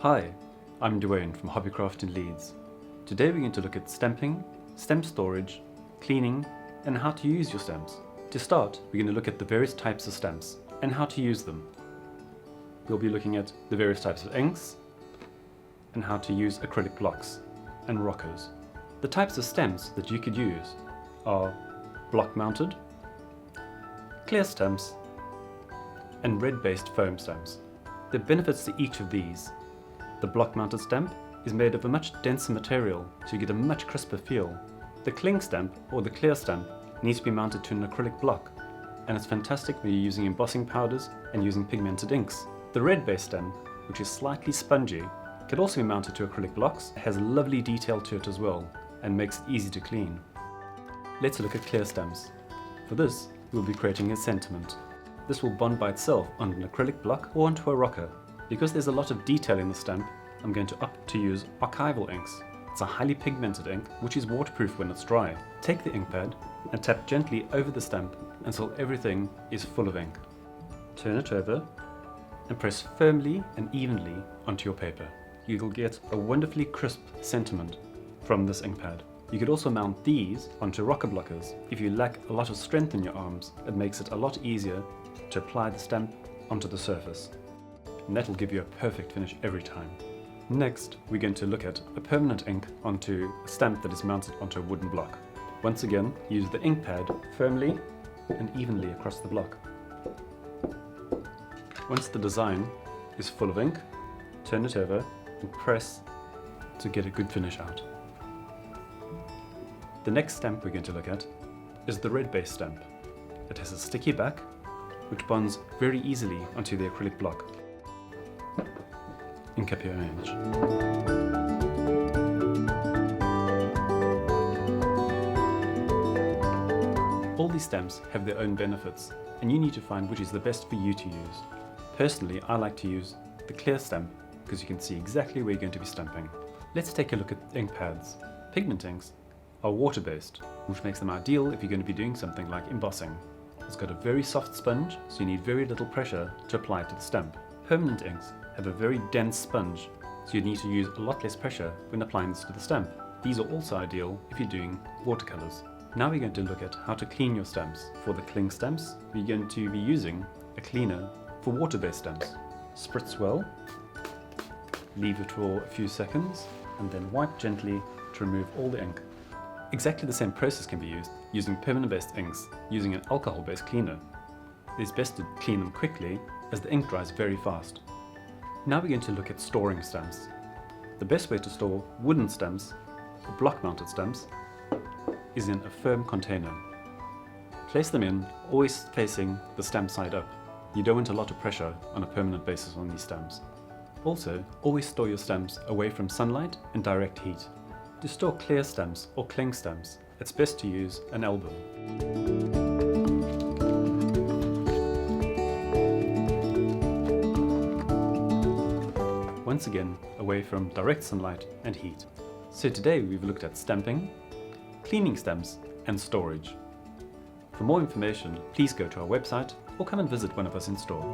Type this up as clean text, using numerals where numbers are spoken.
Hi, I'm Duanne from Hobbycraft in Leeds. Today we're going to look at stamping, stamp storage, cleaning, and how to use your stamps. To start, we're going to look at the various types of stamps and how to use them. We'll be looking at the various types of inks and how to use acrylic blocks and rockers. The types of stamps that you could use are block-mounted, clear stamps, and red-based foam stamps. The benefits to each of these: the block-mounted stamp is made of a much denser material, so you get a much crisper feel. The cling stamp, or the clear stamp, needs to be mounted to an acrylic block, and it's fantastic when you're using embossing powders and using pigmented inks. The red-based stamp, which is slightly spongy, can also be mounted to acrylic blocks. It has lovely detail to it as well, and makes it easy to clean. Let's look at clear stamps. For this, we'll be creating a sentiment. This will bond by itself on an acrylic block or onto a rocker. Because there's a lot of detail in the stamp, I'm going to opt to use Archival Inks. It's a highly pigmented ink which is waterproof when it's dry. Take the ink pad and tap gently over the stamp until everything is full of ink. Turn it over and press firmly and evenly onto your paper. You'll get a wonderfully crisp sentiment from this ink pad. You could also mount these onto rocker blockers. If you lack a lot of strength in your arms, it makes it a lot easier to apply the stamp onto the surface. And that will give you a perfect finish every time. Next, we're going to look at a permanent ink onto a stamp that is mounted onto a wooden block. Once again, use the ink pad firmly and evenly across the block. Once the design is full of ink, turn it over and press to get a good finish out. The next stamp we're going to look at is the red-based stamp. It has a sticky back, which bonds very easily onto the acrylic block. Ink up your image. All these stamps have their own benefits, and you need to find which is the best for you to use. Personally, I like to use the clear stamp because you can see exactly where you're going to be stamping. Let's take a look at ink pads. Pigment inks are water-based, which makes them ideal if you're going to be doing something like embossing. It's got a very soft sponge, so you need very little pressure to apply it to the stamp. Permanent inks have a very dense sponge, so you need to use a lot less pressure when applying this to the stamp. These are also ideal if you're doing watercolors. Now we're going to look at how to clean your stamps. For the cling stamps, we're going to be using a cleaner for water-based stamps. Spritz well, leave it for a few seconds, and then wipe gently to remove all the ink. Exactly the same process can be used using permanent-based inks using an alcohol-based cleaner. It's best to clean them quickly as the ink dries very fast. Now we're going to look at storing stamps. The best way to store wooden stamps or block-mounted stamps is in a firm container. Place them in, always facing the stamp side up. You don't want a lot of pressure on a permanent basis on these stamps. Also, always store your stamps away from sunlight and direct heat. To store clear stamps or cling stamps, it's best to use an album. Once again, away from direct sunlight and heat. So today we've looked at stamping, cleaning stamps, and storage. For more information, please go to our website or come and visit one of us in store.